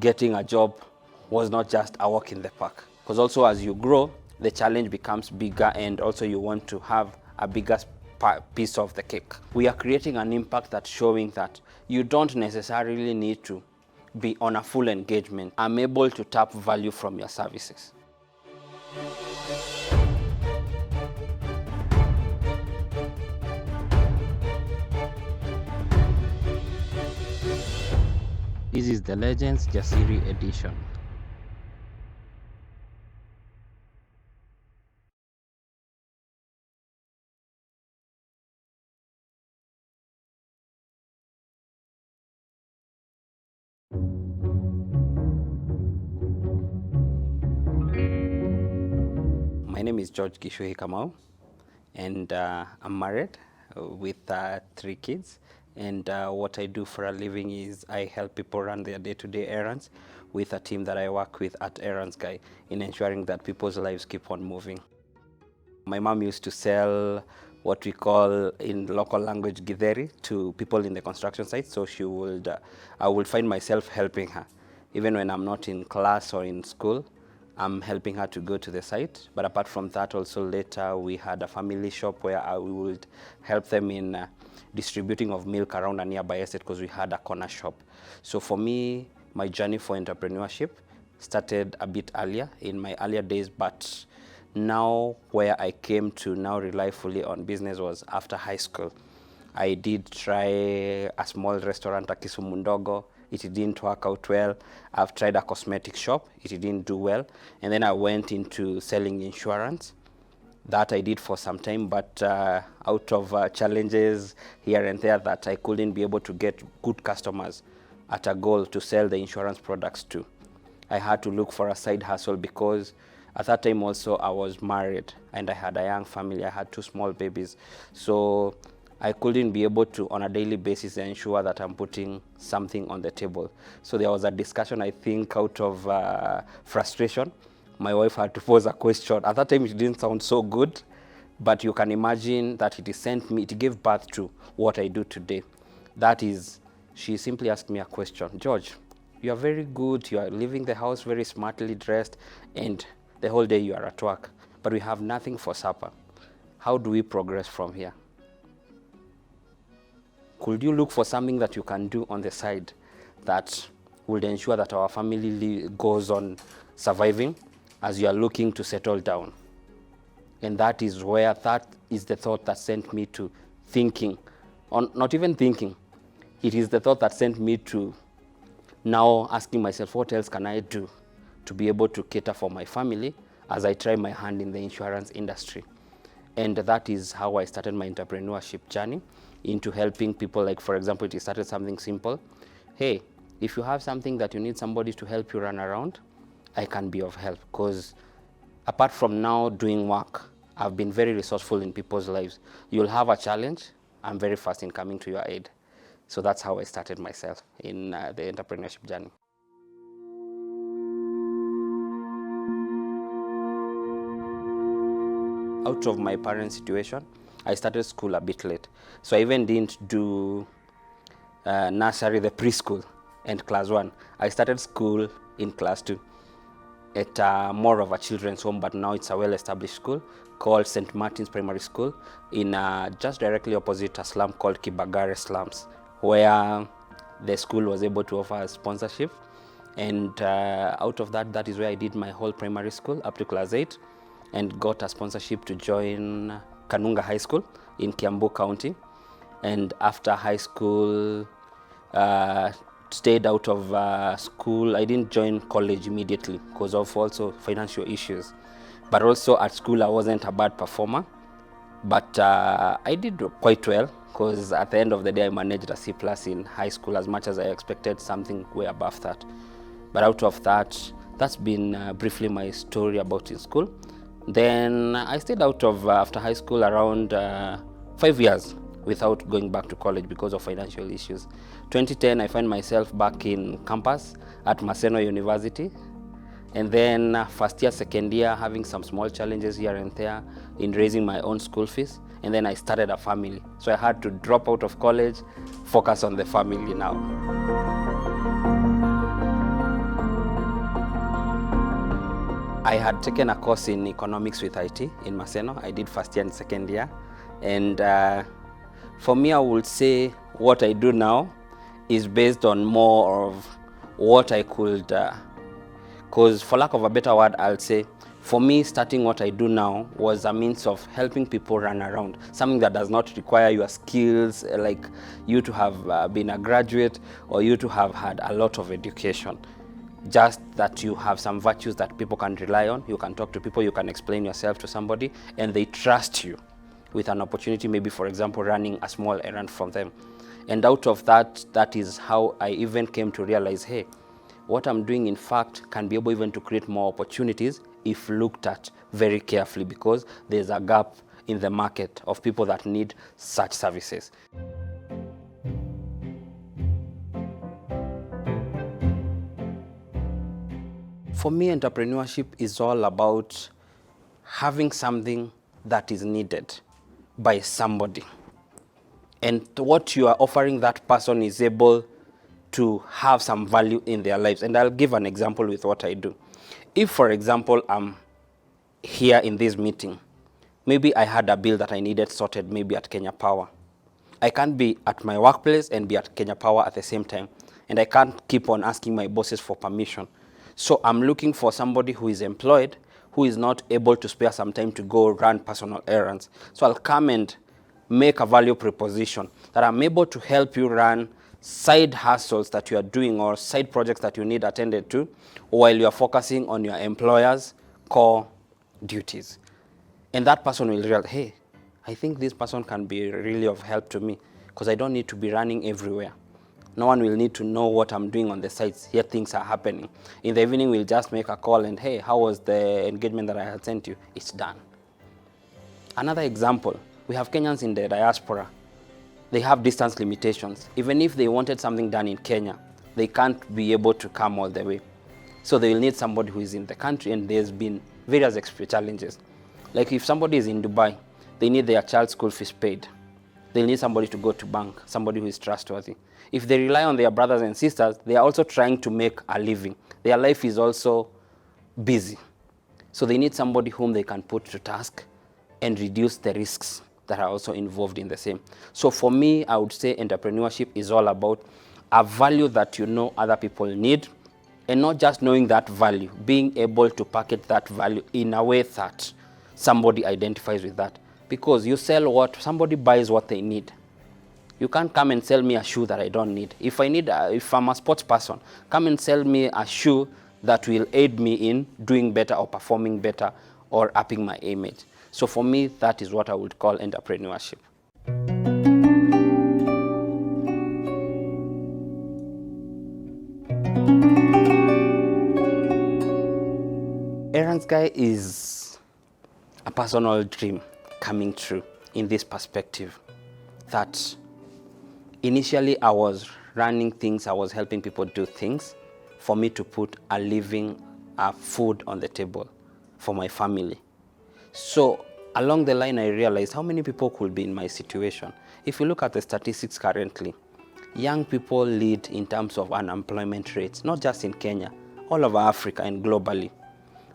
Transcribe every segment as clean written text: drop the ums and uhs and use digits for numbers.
getting a job was not just a walk in the park. Because also as you grow, the challenge becomes bigger, and also you want to have a bigger piece of the cake. We are creating an impact that's showing that you don't necessarily need to be on a full engagement. I'm able to tap value from your services. This is the Legends Jasiri Edition. My name is Gichuhi, and I'm married with 3 kids. And what I do for a living is I help people run their day-to-day errands with a team that I work with at Errands Guy in ensuring that people's lives keep on moving. My mom used to sell what we call in local language githeri to people in the construction site, so I would find myself helping her. Even when I'm not in class or in school, I'm helping her to go to the site. But apart from that, also later we had a family shop where we would help them in distributing of milk around a nearby estate because we had a corner shop. So for me, my journey for entrepreneurship started a bit earlier, in my earlier days, but now where I came to now rely fully on business was after high school. I did try a small restaurant at Kisumu Ndogo. It didn't work out well. I've tried a cosmetic shop. It didn't do well. And then I went into selling insurance. That I did for some time, but out of challenges here and there that I couldn't be able to get good customers at a goal to sell the insurance products to, I had to look for a side hustle because at that time also I was married and I had a young family. I had 2 small babies. So I couldn't be able to, on a daily basis, ensure that I'm putting something on the table. So there was a discussion, I think, out of frustration. My wife had to pose a question. At that time, it didn't sound so good, but you can imagine that it gave birth to what I do today. That is, she simply asked me a question. George, you are very good. You are leaving the house very smartly dressed, and the whole day you are at work, but we have nothing for supper. How do we progress from here? Could you look for something that you can do on the side that would ensure that our family goes on surviving as you are looking to settle down? And that is the thought that sent me to thinking, not even thinking, it is the thought that sent me to now asking myself, what else can I do to be able to cater for my family as I try my hand in the insurance industry? And that is how I started my entrepreneurship journey into helping people. Like, for example, it started something simple. Hey, if you have something that you need somebody to help you run around, I can be of help. Because apart from now doing work, I've been very resourceful in people's lives. You'll have a challenge, I'm very fast in coming to your aid. So that's how I started myself in the entrepreneurship journey. Out of my parents' situation, I started school a bit late. So I even didn't do nursery, the preschool, and class 1. I started school in class 2 at more of a children's home, but now it's a well-established school called St. Martin's Primary School in just directly opposite a slum called Kibagare Slums, where the school was able to offer a sponsorship. And out of that, that is where I did my whole primary school up to class 8 and got a sponsorship to join Kanunga High School in Kiambu County. And after high school, stayed out of school. I didn't join college immediately because of also financial issues. But also at school, I wasn't a bad performer. But I did quite well because at the end of the day, I managed a C+ in high school as much as I expected something way above that. But out of that, that's been briefly my story about in school. Then I stayed out of after high school around 5 years without going back to college because of financial issues. 2010, I find myself back in campus at Maseno University. And then first year, second year, having some small challenges here and there in raising my own school fees. And then I started a family. So I had to drop out of college, focus on the family now. I had taken a course in economics with IT in Maseno. I did first year and second year. And for me, I would say what I do now is based on more of what I could, because for lack of a better word, I'll say, for me, starting what I do now was a means of helping people run around, something that does not require your skills, like you to have been a graduate or you to have had a lot of education. Just that you have some virtues that people can rely on. You can talk to people, you can explain yourself to somebody, and they trust you with an opportunity, maybe for example, running a small errand from them. And out of that, that is how I even came to realize, hey, what I'm doing in fact can be able even to create more opportunities if looked at very carefully, because there's a gap in the market of people that need such services. For me, entrepreneurship is all about having something that is needed by somebody. And what you are offering that person is able to have some value in their lives. And I'll give an example with what I do. If, for example, I'm here in this meeting, maybe I had a bill that I needed sorted maybe at Kenya Power. I can't be at my workplace and be at Kenya Power at the same time. And I can't keep on asking my bosses for permission. So I'm looking for somebody who is employed, who is not able to spare some time to go run personal errands. So I'll come and make a value proposition that I'm able to help you run side hustles that you are doing or side projects that you need attended to while you are focusing on your employer's core duties. And that person will realize, hey, I think this person can be really of help to me because I don't need to be running everywhere. No one will need to know what I'm doing on the sites, yet things are happening. In the evening, we'll just make a call and, hey, how was the engagement that I had sent you? It's done. Another example, we have Kenyans in the diaspora. They have distance limitations. Even if they wanted something done in Kenya, they can't be able to come all the way. So they will need somebody who is in the country, and there's been various challenges. Like if somebody is in Dubai, they need their child's school fees paid. They need somebody to go to bank, somebody who is trustworthy. If they rely on their brothers and sisters, they are also trying to make a living. Their life is also busy. So they need somebody whom they can put to task and reduce the risks that are also involved in the same. So for me, I would say entrepreneurship is all about a value that you know other people need, and not just knowing that value, being able to package that value in a way that somebody identifies with that. Because you sell what somebody buys what they need. You can't come and sell me a shoe that I don't need. If I'm a sports person, come and sell me a shoe that will aid me in doing better or performing better or upping my image. So for me, that is what I would call entrepreneurship. Errands Guy is a personal dream coming true in this perspective, that initially I was running things, I was helping people do things for me to put a living, food on the table for my family. So along the line, I realized how many people could be in my situation. If you look at the statistics currently, young people lead in terms of unemployment rates, not just in Kenya, all over Africa and globally.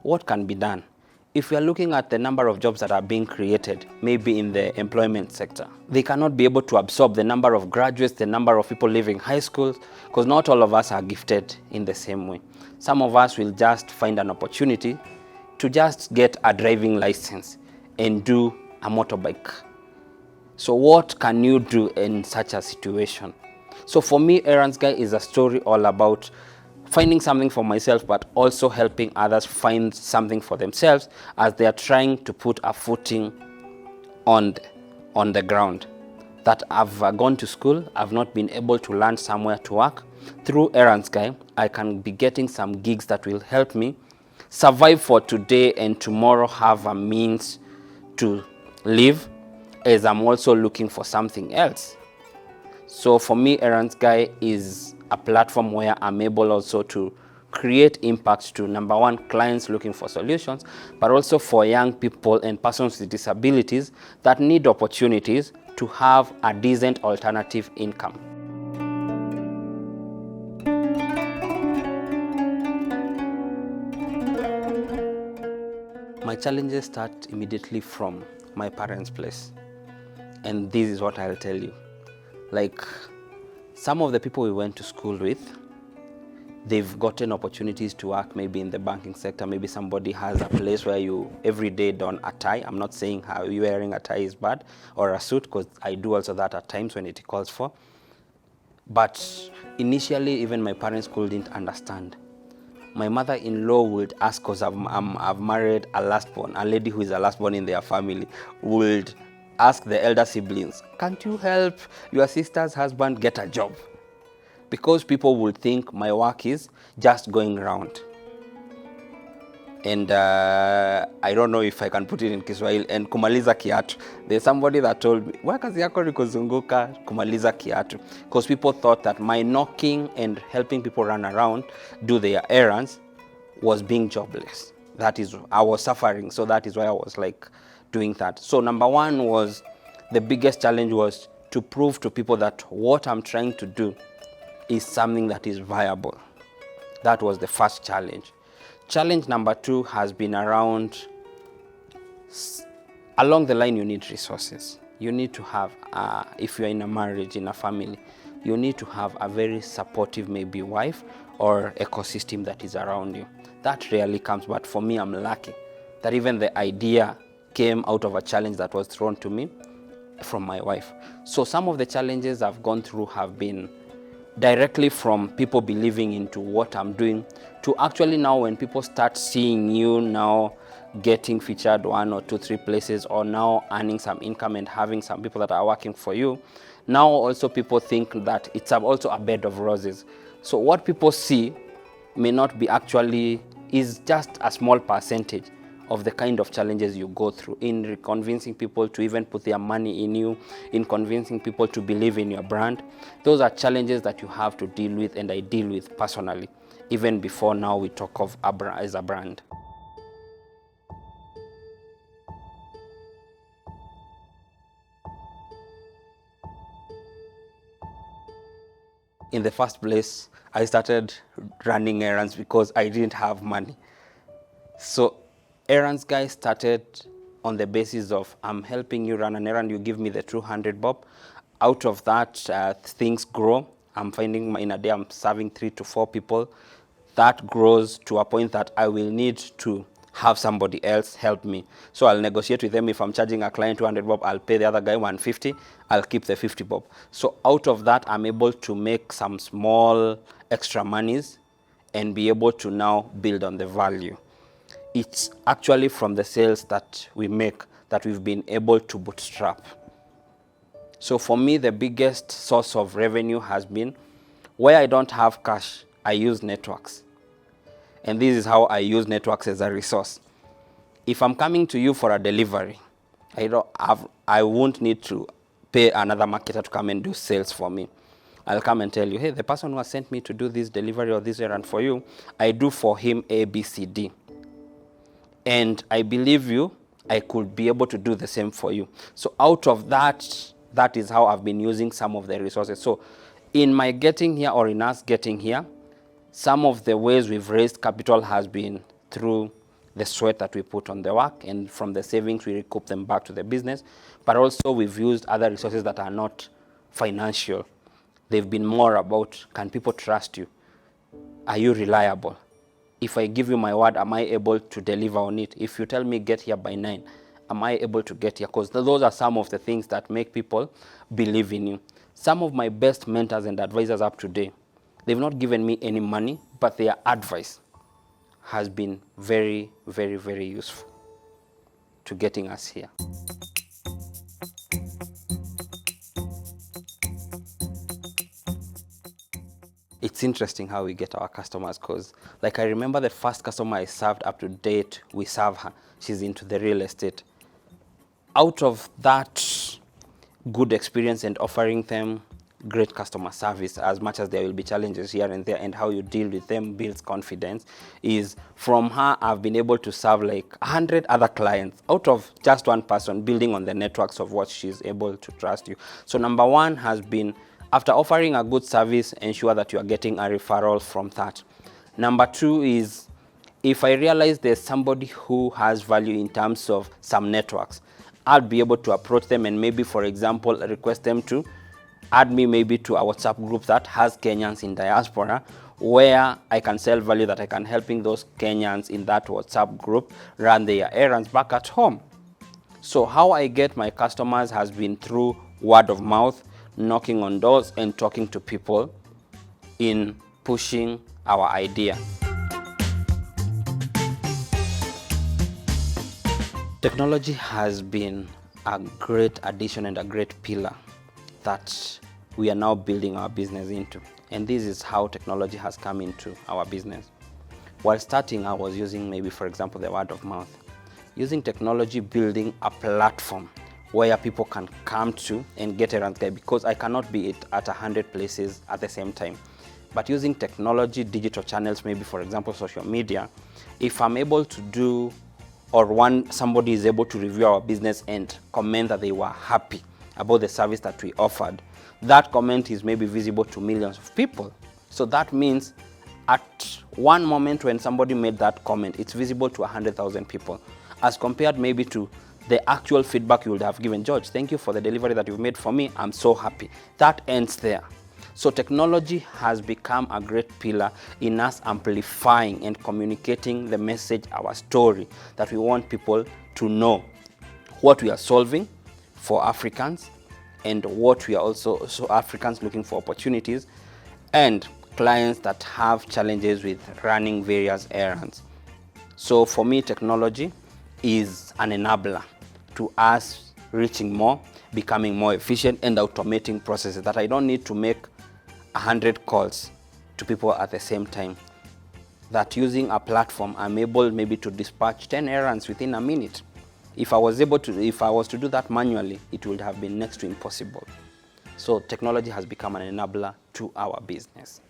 What can be done? If we are looking at the number of jobs that are being created, maybe in the employment sector, they cannot be able to absorb the number of graduates, the number of people leaving high schools, because not all of us are gifted in the same way. Some of us will just find an opportunity to just get a driving license and do a motorbike. So what can you do in such a situation? So for me, Errands Guy is a story all about finding something for myself, but also helping others find something for themselves as they are trying to put a footing on the ground. That I've gone to school, I've not been able to land somewhere to work. Through Errands Guy, I can be getting some gigs that will help me survive for today and tomorrow have a means to live, as I'm also looking for something else. So for me, Errands Guy is a platform where I'm able also to create impact to, number one, clients looking for solutions, but also for young people and persons with disabilities that need opportunities to have a decent alternative income. My challenges start immediately from my parents' place. And this is what I'll tell you. Like, some of the people we went to school with, they've gotten opportunities to work maybe in the banking sector. Maybe somebody has a place where you every day don a tie. I'm not saying how you wearing a tie is bad, or a suit, because I do also that at times when it calls for. But initially, even my parents couldn't understand. My mother-in-law would ask, because I've married a lastborn, a lady who is a lastborn in their family, would ask the elder siblings, can't you help your sister's husband get a job? Because people would think my work is just going around. And I don't know if I can put it in Kiswahili, and kumaliza kiatu. There's somebody that told me, why kazi yako ni kuzunguka kumaliza kiatu? Because people thought that my knocking and helping people run around, do their errands, was being jobless. That is, I was suffering, so that is why I was like doing that. So number one was, the biggest challenge was to prove to people that what I'm trying to do is something that is viable. That was the first challenge. Challenge number two has been around, along the line you need resources. You need to have, if you're in a marriage, in a family, you need to have a very supportive maybe wife or ecosystem that is around you. That rarely comes, but for me, I'm lucky that even the idea came out of a challenge that was thrown to me from my wife. So some of the challenges I've gone through have been directly from people believing into what I'm doing, to actually now when people start seeing you now getting featured 1 or 2, 3 places, or now earning some income and having some people that are working for you, now also people think that it's also a bed of roses. So what people see may not be actually, is just a small percentage of the kind of challenges you go through in convincing people to even put their money in you, in convincing people to believe in your brand. Those are challenges that you have to deal with, and I deal with personally, even before now we talk of as a brand. In the first place, I started running errands because I didn't have money. So Errands Guy started on the basis of, I'm helping you run an errand, you give me the 200 bob. Out of that, things grow. I'm finding in a day I'm serving 3 to 4 people. That grows to a point that I will need to have somebody else help me. So I'll negotiate with them. If I'm charging a client 200 bob, I'll pay the other guy 150. I'll keep the 50 bob. So out of that, I'm able to make some small extra monies and be able to now build on the value. It's actually from the sales that we make that we've been able to bootstrap. So for me, the biggest source of revenue has been, where I don't have cash, I use networks. And this is how I use networks as a resource. If I'm coming to you for a delivery, I won't need to pay another marketer to come and do sales for me. I'll come and tell you, hey, the person who has sent me to do this delivery or this errand for you, I do for him A, B, C, D. And I believe you, I could be able to do the same for you. So out of that, that is how I've been using some of the resources. So in my getting here, or in us getting here, some of the ways we've raised capital has been through the sweat that we put on the work, and from the savings we recoup them back to the business. But also we've used other resources that are not financial. They've been more about, can people trust you? Are you reliable? If I give you my word, am I able to deliver on it? If you tell me get here by 9, am I able to get here? Because those are some of the things that make people believe in you. Some of my best mentors and advisors up to date, they've not given me any money, but their advice has been very, very, very useful to getting us here. It's interesting how we get our customers, because like I remember the first customer I served up to date, we serve her. She's into the real estate. Out of that good experience and offering them great customer service, as much as there will be challenges here and there, and how you deal with them builds confidence, is from her I've been able to serve like 100 other clients out of just one person, building on the networks of what she's able to trust you. So number one has been, after offering a good service, ensure that you are getting a referral from that. Number two is, if I realize there's somebody who has value in terms of some networks, I'll be able to approach them and maybe, for example, request them to add me maybe to a WhatsApp group that has Kenyans in diaspora, where I can sell value that I can helping those Kenyans in that WhatsApp group run their errands back at home. So how I get my customers has been through word of mouth, knocking on doors and talking to people in pushing our idea. Technology has been a great addition and a great pillar that we are now building our business into. And this is how technology has come into our business. While starting, I was using maybe, for example, the word of mouth. Using technology, building a platform where people can come to and get Errands Guy, because I cannot be at 100 places at the same time. But using technology, digital channels, maybe for example social media, if I'm able to do, or somebody is able to review our business and comment that they were happy about the service that we offered, that comment is maybe visible to millions of people. So that means at one moment when somebody made that comment, it's visible to 100,000 people, as compared maybe to the actual feedback you would have given. George, thank you for the delivery that you've made for me. I'm so happy. That ends there. So technology has become a great pillar in us amplifying and communicating the message, our story, that we want people to know what we are solving for Africans and what we are also, so Africans looking for opportunities and clients that have challenges with running various errands. So for me, technology is an enabler to us reaching more, becoming more efficient and automating processes that I don't need to make 100 calls to people at the same time. That using a platform, I'm able maybe to dispatch 10 errands within a minute. If I was to do that manually, it would have been next to impossible. So technology has become an enabler to our business.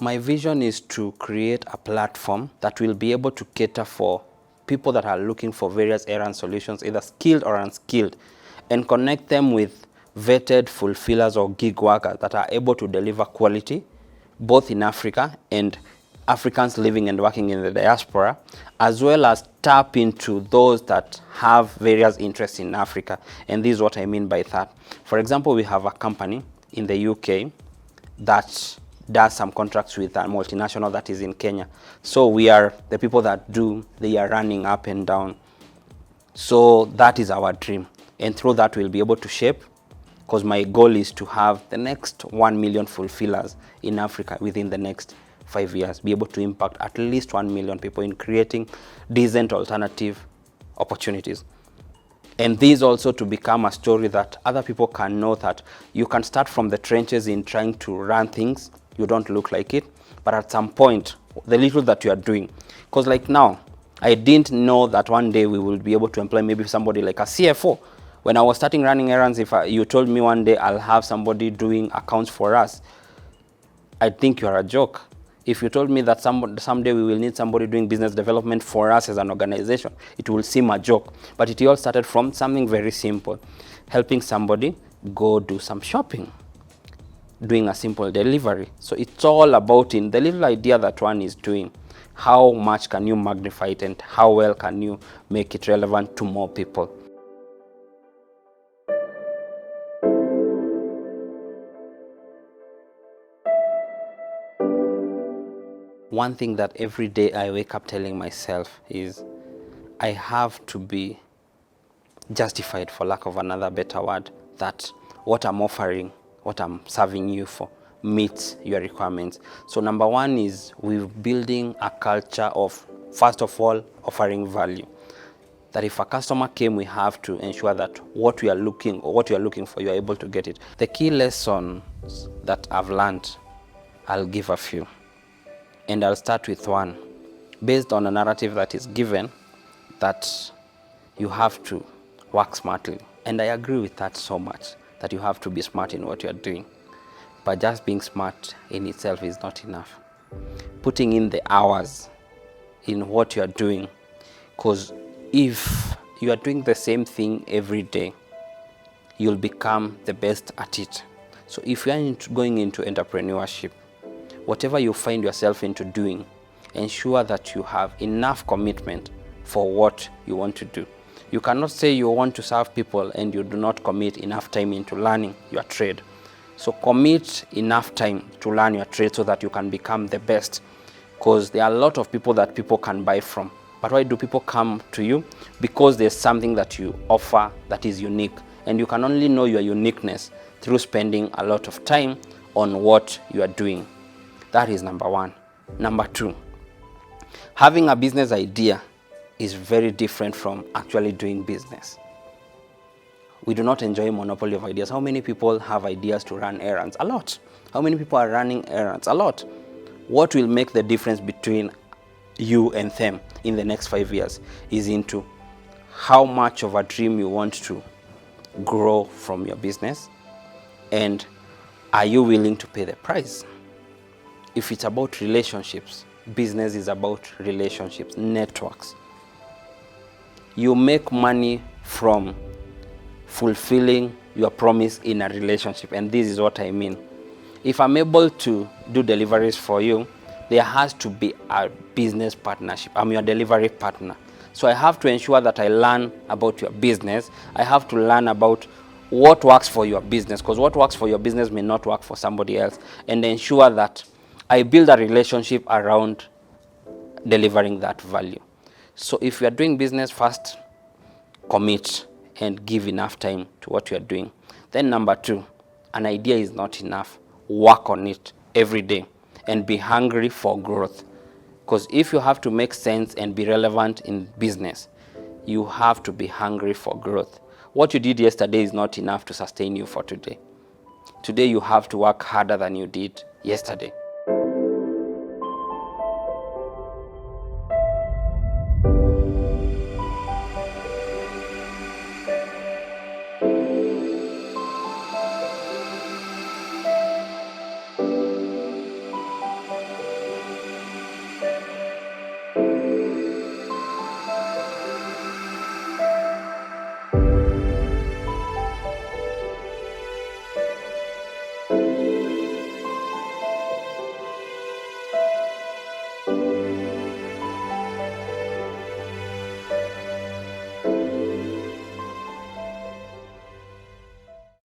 My vision is to create a platform that will be able to cater for people that are looking for various errand solutions, either skilled or unskilled, and connect them with vetted fulfillers or gig workers that are able to deliver quality, both in Africa and Africans living and working in the diaspora, as well as tap into those that have various interests in Africa. And this is what I mean by that. For example, we have a company in the UK that does some contracts with a multinational that is in Kenya. So we are the people that they are running up and down. So that is our dream. And through that, we'll be able to shape, because my goal is to have the next 1 million fulfillers in Africa within the next 5 years, be able to impact at least 1 million people in creating decent alternative opportunities. And this also to become a story that other people can know that you can start from the trenches in trying to run things. You don't look like it, but at some point, the little that you are doing, because like now, I didn't know that one day we will be able to employ maybe somebody like a CFO. When I was starting running errands, you told me one day I'll have somebody doing accounts for us, I think you are a joke. If you told me that someday we will need somebody doing business development for us as an organization, it will seem a joke. But it all started from something very simple, helping somebody go do some shopping, doing a simple delivery. So it's all about in the little idea that one is doing, how much can you magnify it and how well can you make it relevant to more people. One thing that every day I wake up telling myself is I have to be justified, for lack of another better word, that what I'm offering, what I'm serving you for, meets your requirements. So number one is we're building a culture of, first of all, offering value. That if a customer came, we have to ensure that what you are looking for, you are able to get it. The key lessons that I've learned, I'll give a few. And I'll start with one, based on a narrative that is given that you have to work smartly. And I agree with that so much, that you have to be smart in what you're doing. But just being smart in itself is not enough. Putting in the hours in what you're doing, because if you are doing the same thing every day, you'll become the best at it. So if you are going into entrepreneurship, whatever you find yourself into doing, ensure that you have enough commitment for what you want to do. You cannot say you want to serve people and you do not commit enough time into learning your trade. So commit enough time to learn your trade so that you can become the best, because there are a lot of people that people can buy from. But why do people come to you? Because there's something that you offer that is unique, and you can only know your uniqueness through spending a lot of time on what you are doing. That is number one. Number two, having a business idea is very different from actually doing business. We do not enjoy monopoly of ideas. How many people have ideas to run errands? A lot. How many people are running errands? A lot. What will make the difference between you and them in the next 5 years is into how much of a dream you want to grow from your business, and are you willing to pay the price? If it's about relationships, business is about relationships, networks. You make money from fulfilling your promise in a relationship, and this is what I mean. If I'm able to do deliveries for you, there has to be a business partnership. I'm your delivery partner. So I have to ensure that I learn about your business. I have to learn about what works for your business, because what works for your business may not work for somebody else, and ensure that I build a relationship around delivering that value. So if you are doing business, first commit and give enough time to what you are doing. Then number two, an idea is not enough. Work on it every day and be hungry for growth. Because if you have to make sense and be relevant in business, you have to be hungry for growth. What you did yesterday is not enough to sustain you for today. Today you have to work harder than you did yesterday.